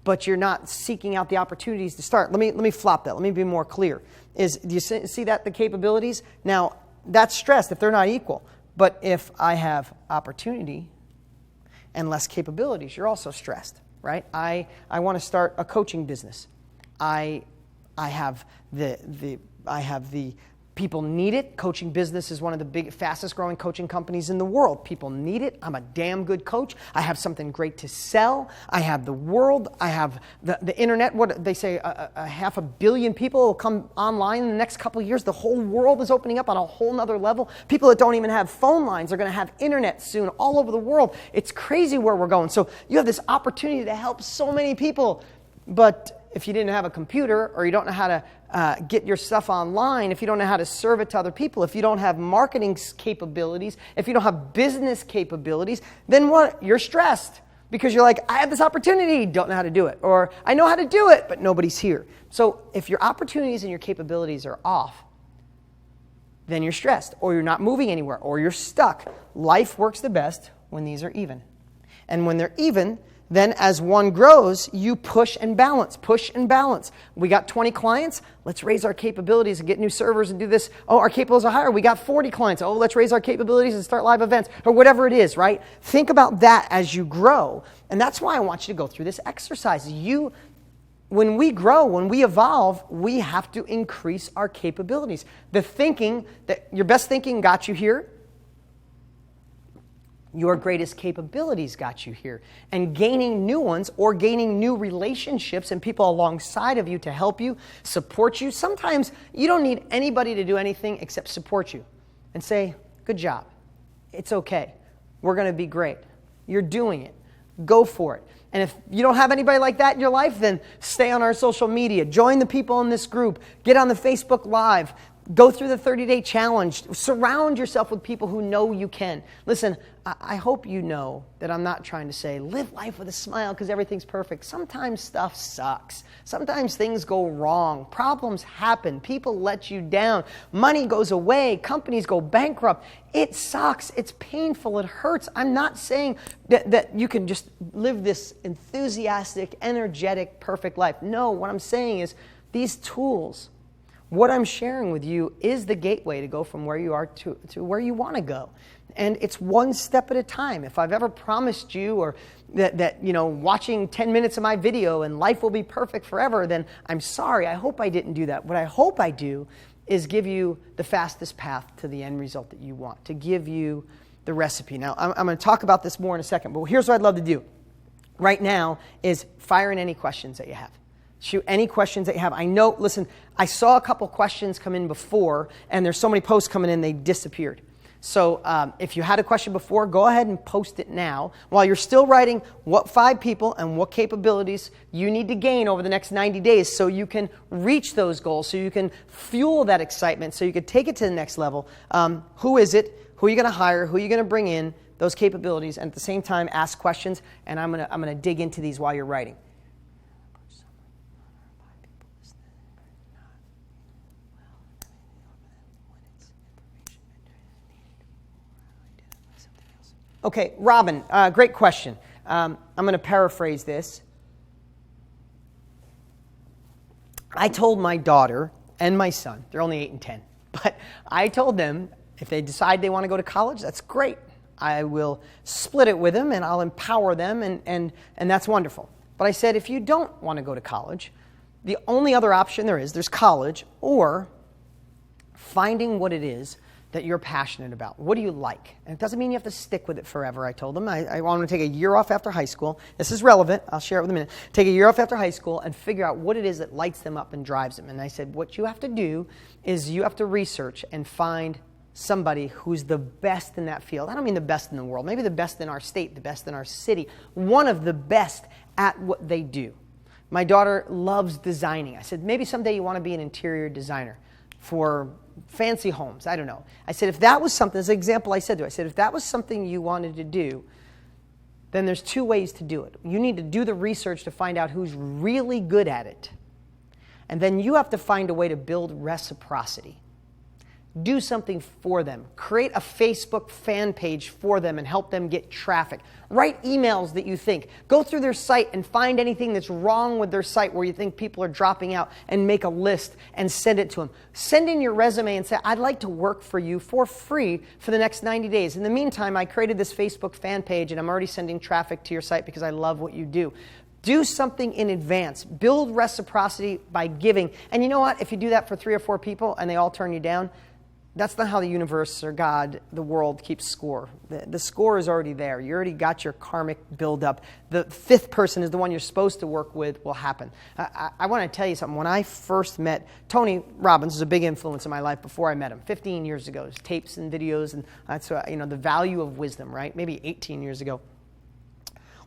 but you're not seeking out the opportunities to start, let me flop that. Let me be more clear. Do you see that, the capabilities? Now, that's stressed if they're not equal. But if I have opportunity and less capabilities, you're also stressed, right? I want to start a coaching business. I have the people need it. Coaching business is one of the fastest growing coaching companies in the world. People need it. I'm a damn good coach. I have something great to sell. I have the world. I have the internet. What they say, a 500 million people will come online in the next couple of years. The whole world is opening up on a whole nother level. People that don't even have phone lines are going to have internet soon all over the world. It's crazy where we're going. So you have this opportunity to help so many people. But if you didn't have a computer, or you don't know how to get your stuff online, if you don't know how to serve it to other people, if you don't have marketing capabilities, if you don't have business capabilities, then what? You're stressed because you're like, I have this opportunity, don't know how to do it. Or I know how to do it, but nobody's here. So if your opportunities and your capabilities are off, then you're stressed, or you're not moving anywhere, or you're stuck. Life works the best when these are even. And when they're even, then as one grows, you push and balance, push and balance. We got 20 clients. Let's raise our capabilities and get new servers and do this. Oh, our capabilities are higher. We got 40 clients. Oh, let's raise our capabilities and start live events, or whatever it is, right? Think about that as you grow. And that's why I want you to go through this exercise. When we grow, when we evolve, we have to increase our capabilities. The thinking, your best thinking got you here. Your greatest capabilities got you here. And gaining new ones, or gaining new relationships and people alongside of you to help you, support you. Sometimes you don't need anybody to do anything except support you and say, good job. It's okay. We're going to be great. You're doing it. Go for it. And if you don't have anybody like that in your life, then stay on our social media. Join the people in this group. Get on the Facebook Live. Go through the 30-day challenge. Surround yourself with people who know you can. Listen, I hope you know that I'm not trying to say, live life with a smile because everything's perfect. Sometimes stuff sucks. Sometimes things go wrong. Problems happen. People let you down. Money goes away. Companies go bankrupt. It sucks. It's painful. It hurts. I'm not saying that you can just live this enthusiastic, energetic, perfect life. No, what I'm saying is these tools, what I'm sharing with you, is the gateway to go from where you are to where you want to go. And it's one step at a time. If I've ever promised you or that watching 10 minutes of my video and life will be perfect forever, then I'm sorry. I hope I didn't do that. What I hope I do is give you the fastest path to the end result that you want, to give you the recipe. Now, I'm going to talk about this more in a second, but here's what I'd love to do right now is fire in any questions that you have. Shoot any questions that you have. I know, listen, I saw a couple questions come in before, and there's so many posts coming in, they disappeared. So if you had a question before, go ahead and post it now. While you're still writing what 5 people and what capabilities you need to gain over the next 90 days so you can reach those goals, so you can fuel that excitement, so you can take it to the next level. Who is it? Who are you going to hire? Who are you going to bring in? Those capabilities, and at the same time, ask questions, and I'm gonna dig into these while you're writing. Okay, Robin, great question. I'm going to paraphrase this. I told my daughter and my son, they're only 8 and 10, but I told them if they decide they want to go to college, that's great. I will split it with them and I'll empower them, and that's wonderful. But I said, if you don't want to go to college, the only other option there's college, or finding what it is that you're passionate about. What do you like? And it doesn't mean you have to stick with it forever, I told them. I want them to take a year off after high school. This is relevant. I'll share it with them in a minute. Take a year off after high school and figure out what it is that lights them up and drives them. And I said, what you have to do is you have to research and find somebody who's the best in that field. I don't mean the best in the world. Maybe the best in our state, the best in our city. One of the best at what they do. My daughter loves designing. I said, maybe someday you want to be an interior designer for fancy homes. I don't know. I said, if that was something, as an example I said to her, I said, if that was something you wanted to do, then there's two ways to do it. You need to do the research to find out who's really good at it. And then you have to find a way to build reciprocity. Do something for them. Create a Facebook fan page for them and help them get traffic. Write emails that you think. Go through their site and find anything that's wrong with their site where you think people are dropping out, and make a list and send it to them. Send in your resume and say, I'd like to work for you for free for the next 90 days. In the meantime, I created this Facebook fan page and I'm already sending traffic to your site because I love what you do. Do something in advance. Build reciprocity by giving. And you know what? If you do that for 3 or 4 people and they all turn you down, that's not how the universe or God, the world, keeps score. The score is already there. You already got your karmic buildup. The 5th person is the one you're supposed to work with will happen. I want to tell you something. When I first met Tony Robbins, was a big influence in my life before I met him. 15 years ago, his tapes and videos, and that's the value of wisdom, right? Maybe 18 years ago.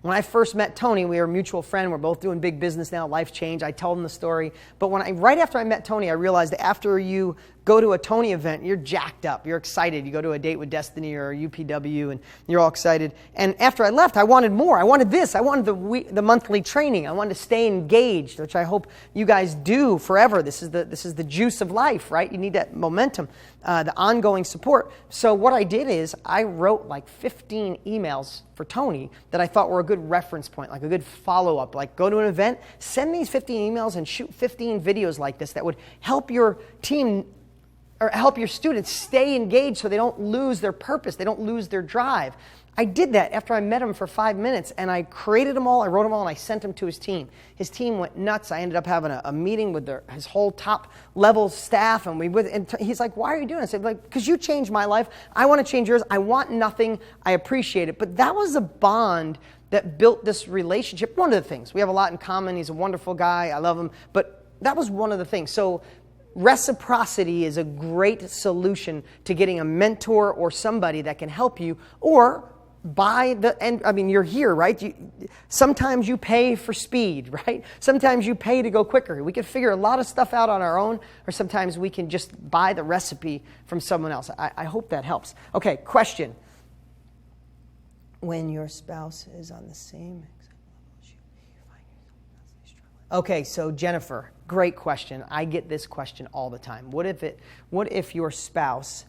When I first met Tony, we were a mutual friend. We're both doing big business now. Life changed. I told him the story. But right after I met Tony, I realized that after you go to a Tony event, you're jacked up. You're excited. You go to a Date with Destiny or UPW, and you're all excited. And after I left, I wanted more. I wanted this. I wanted the monthly training. I wanted to stay engaged, which I hope you guys do forever. This is the juice of life, right? You need that momentum, the ongoing support. So what I did is I wrote like 15 emails for Tony that I thought were a good reference point, like a good follow-up. Like, go to an event, send these 15 emails and shoot 15 videos like this that would help your team or help your students stay engaged so they don't lose their purpose, they don't lose their drive. I did that after I met him for 5 minutes, and I created them all, I wrote them all, and I sent them to his team. His team went nuts. I ended up having a meeting with his whole top-level staff, and he's like, why are you doing this? I said, because you changed my life. I want to change yours. I want nothing. I appreciate it. But that was a bond that built this relationship. One of the things. We have a lot in common. He's a wonderful guy. I love him. But that was one of the things. So reciprocity is a great solution to getting a mentor or somebody that can help you, or you're here, right? Sometimes you pay for speed, right? Sometimes you pay to go quicker. We can figure a lot of stuff out on our own, or sometimes we can just buy the recipe from someone else. I hope that helps. Okay, question. When your spouse is on the same exact level as you find yourself constantly struggling. Okay, so Jennifer, great question. I get this question all the time. What if your spouse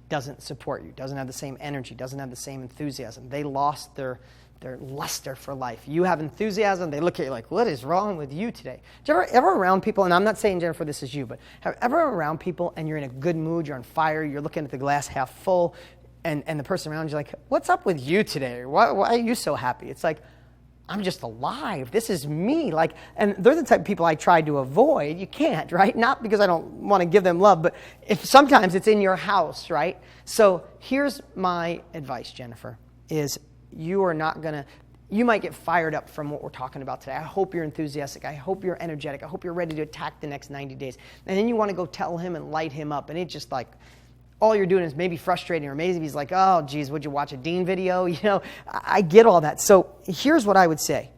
doesn't support you, doesn't have the same energy, doesn't have the same enthusiasm? They lost their luster for life. You have enthusiasm, they look at you like, what is wrong with you today? Do you ever around people, and I'm not saying, Jennifer, this is you, but ever around people and you're in a good mood, you're on fire, you're looking at the glass half full, and the person around you're like, what's up with you today? Why are you so happy? It's like, I'm just alive. This is me. And they're the type of people I try to avoid. You can't, right? Not because I don't want to give them love, but if sometimes it's in your house, right? So here's my advice, Jennifer, is you might get fired up from what we're talking about today. I hope you're enthusiastic. I hope you're energetic. I hope you're ready to attack the next 90 days. And then you want to go tell him and light him up. And it's just like, all you're doing is maybe frustrating, or maybe he's like, oh, geez, would you watch a Dean video? I get all that. So here's what I would say.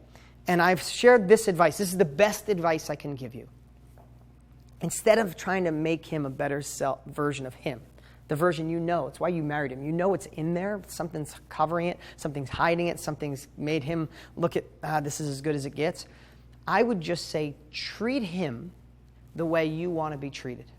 And I've shared this advice. This is the best advice I can give you. Instead of trying to make him a better version of him, the version it's why you married him. It's in there. Something's covering it. Something's hiding it. Something's made him look at, this is as good as it gets. I would just say, treat him the way you want to be treated.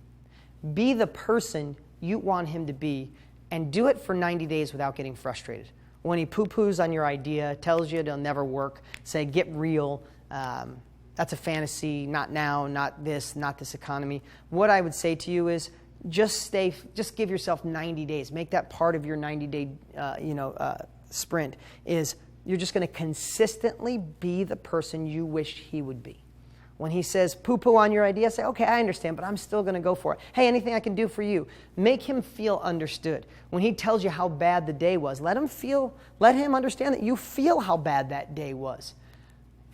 Be the person you want him to be, and do it for 90 days without getting frustrated. When he poo-poos on your idea, tells you it'll never work, say, get real, that's a fantasy, not now, not this economy. What I would say to you is, just give yourself 90 days. Make that part of your 90-day, sprint is you're just going to consistently be the person you wish he would be. When he says poo-poo on your idea, say, okay, I understand, but I'm still going to go for it. Hey, anything I can do for you? Make him feel understood. When he tells you how bad the day was, let him understand that you feel how bad that day was.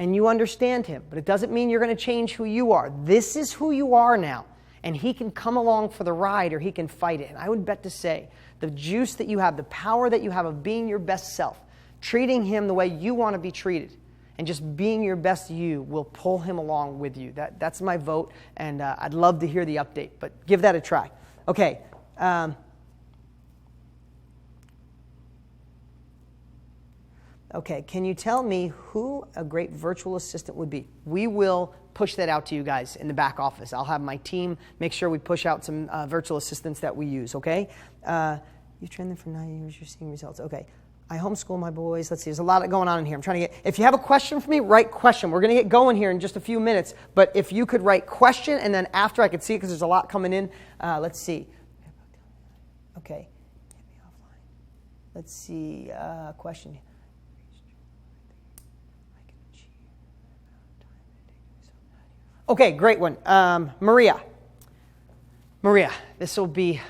And you understand him. But it doesn't mean you're going to change who you are. This is who you are now. And he can come along for the ride or he can fight it. And I would bet to say the juice that you have, the power that you have of being your best self, treating him the way you want to be treated, and just being your best you will pull him along with you. That's my vote, and I'd love to hear the update, but give that a try. Okay. Okay, can you tell me who a great virtual assistant would be? We will push that out to you guys in the back office. I'll have my team make sure we push out some virtual assistants that we use, okay? You've trained them for 9 years, you're seeing results. Okay. I homeschool my boys. Let's see, there's a lot going on in here. I'm trying to if you have a question for me, write question. We're going to get going here in just a few minutes, but if you could write question, and then after I could see it because there's a lot coming in. Let's see. Okay. Let's see, question. Okay, great one. Maria, this will be...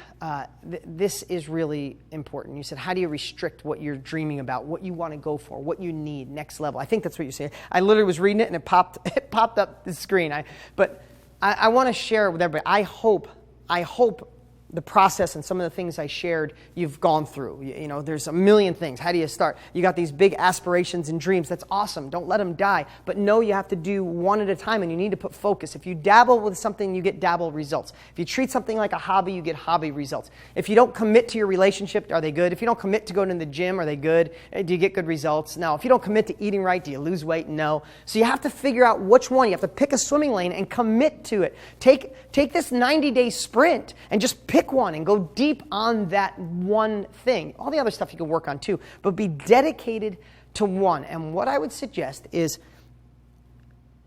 this is really important. You said, how do you restrict what you're dreaming about, what you want to go for, what you need, next level? I think that's what you're saying. I literally was reading it and it popped up the screen. But I want to share with everybody. I hope the process and some of the things I shared you've gone through. You know, there's a million things. How do you start? You got these big aspirations and dreams. That's awesome. Don't let them die. But know you have to do one at a time, and you need to put focus. If you dabble with something, you get dabble results. If you treat something like a hobby, you get hobby results. If you don't commit to your relationship, are they good? If you don't commit to going to the gym, are they good? Do you get good results? No. If you don't commit to eating right, do you lose weight? No. So you have to figure out which one. You have to pick a swimming lane and commit to it. Take this 90-day sprint and just pick one and go deep on that one thing. All the other stuff you can work on too, but be dedicated to one. And what I would suggest is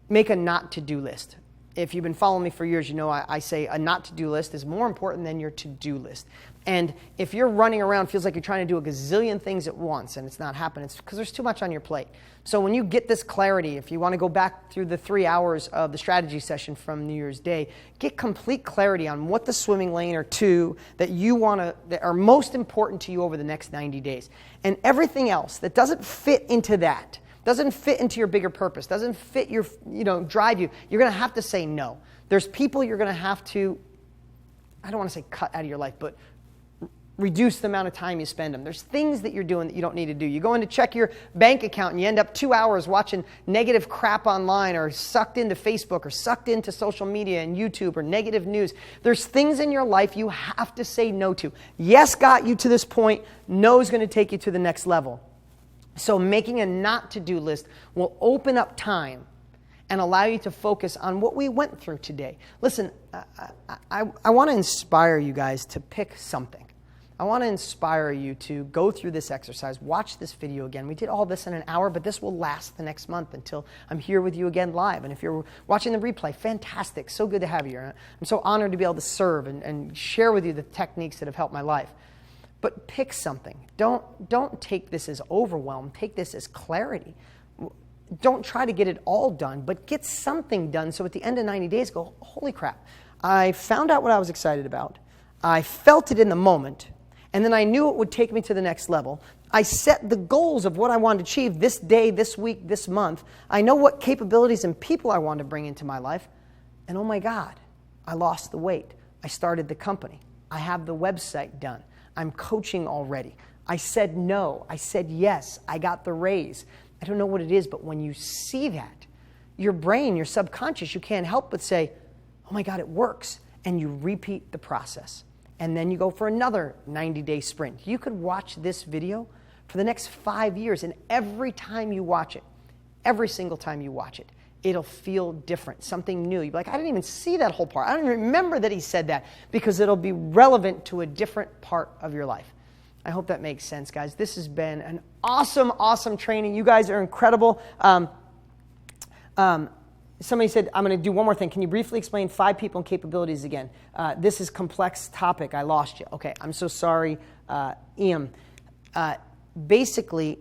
make a not-to-do list. If you've been following me for years, you know I say a not-to-do list is more important than your to-do list. And if you're running around, feels like you're trying to do a gazillion things at once and it's not happening, it's because there's too much on your plate. So when you get this clarity, if you want to go back through the 3 hours of the strategy session from New Year's Day, get complete clarity on what the swimming lane or two that that are most important to you over the next 90 days. And everything else that doesn't fit into that, doesn't fit into your bigger purpose, doesn't fit your, drive you, you're going to have to say no. There's people you're going to have to, I don't want to say cut out of your life, but reduce the amount of time you spend them. There's things that you're doing that you don't need to do. You go in to check your bank account and you end up 2 hours watching negative crap online or sucked into Facebook or sucked into social media and YouTube or negative news. There's things in your life you have to say no to. Yes got you to this point. No is going to take you to the next level. So making a not-to-do list will open up time and allow you to focus on what we went through today. Listen, I want to inspire you guys to pick something. I want to inspire you to go through this exercise, watch this video again. We did all this in an hour, but this will last the next month until I'm here with you again live. And if you're watching the replay, fantastic. So good to have you here. I'm so honored to be able to serve and share with you the techniques that have helped my life. But pick something. Don't take this as overwhelm. Take this as clarity. Don't try to get it all done, but get something done so at the end of 90 days, go, holy crap, I found out what I was excited about. I felt it in the moment. And then I knew it would take me to the next level. I set the goals of what I wanted to achieve this day, this week, this month. I know what capabilities and people I want to bring into my life. And oh my God, I lost the weight. I started the company. I have the website done. I'm coaching already. I said no. I said yes. I got the raise. I don't know what it is, but when you see that, your brain, your subconscious, you can't help but say, oh my God, it works. And you repeat the process. And then you go for another 90-day sprint. You could watch this video for the next 5 years, and every time you watch it, every single time you watch it, it'll feel different, something new. You'll be like, I didn't even see that whole part. I don't even remember that he said that, because it'll be relevant to a different part of your life. I hope that makes sense, guys. This has been an awesome, awesome training. You guys are incredible. Somebody said, I'm going to do one more thing. Can you briefly explain 5 people and capabilities again? This is complex topic. I lost you. Okay, I'm so sorry, Ian. Basically,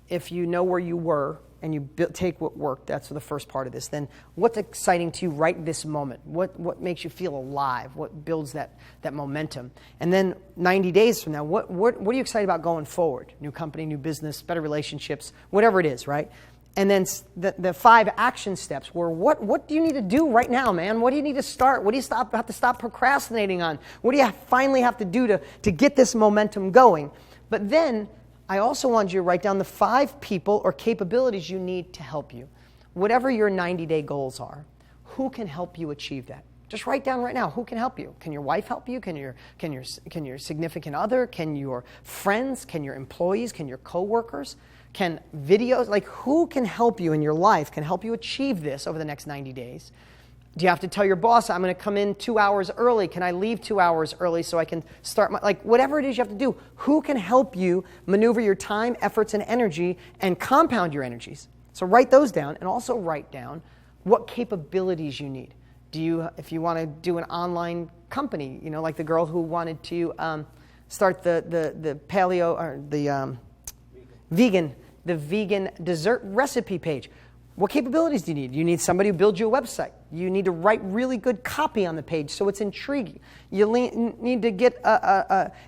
if you know where you were and you take what worked, that's the first part of this, then what's exciting to you right this moment? What makes you feel alive? What builds that momentum? And then 90 days from now, what are you excited about going forward? New company, new business, better relationships, whatever it is, right? And then the 5 action steps were, what do you need to do right now, man? What do you need to start? What do you have to stop procrastinating on? What do you finally have to do to get this momentum going? But then I also want you to write down the 5 people or capabilities you need to help you. Whatever your 90-day goals are, who can help you achieve that? Just write down right now, who can help you? Can your wife help you? Can your significant other? Can your friends? Can your employees? Can your coworkers? Can videos, like who can help you in your life, can help you achieve this over the next 90 days? Do you have to tell your boss, I'm going to come in 2 hours early? Can I leave 2 hours early so I can start whatever it is you have to do, who can help you maneuver your time, efforts, and energy and compound your energies? So write those down, and also write down what capabilities you need. If you want to do an online company, like the girl who wanted to start the paleo or the vegan dessert recipe page. What capabilities do you need? You need somebody who builds you a website. You need to write really good copy on the page so it's intriguing. You need to get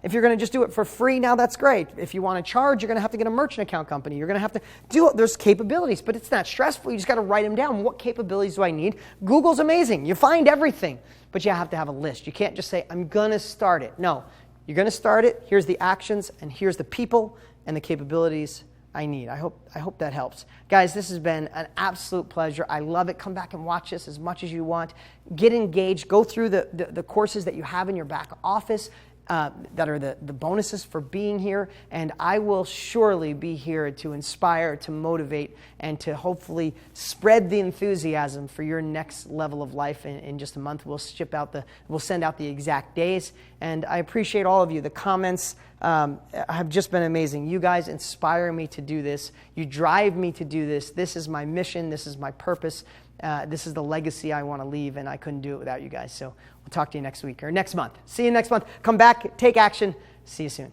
if you're going to just do it for free now, that's great. If you want to charge, you're going to have to get a merchant account company. You're going to have to do it. There's capabilities, but it's not stressful. You just got to write them down. What capabilities do I need? Google's amazing. You find everything, but you have to have a list. You can't just say, I'm going to start it. No, you're going to start it. Here's the actions, and here's the people and the capabilities I need. I hope that helps. Guys, this has been an absolute pleasure. I love it. Come back and watch this as much as you want. Get engaged. Go through the courses that you have in your back office that are the bonuses for being here. And I will surely be here to inspire, to motivate, and to hopefully spread the enthusiasm for your next level of life. In just a month, we'll send out the exact days. And I appreciate all of you. The comments have just been amazing. You guys inspire me to do this. You drive me to do this. This is my mission. This is my purpose. This is the legacy I want to leave, and I couldn't do it without you guys. So we'll talk to you next week or next month. See you next month. Come back, take action. See you soon.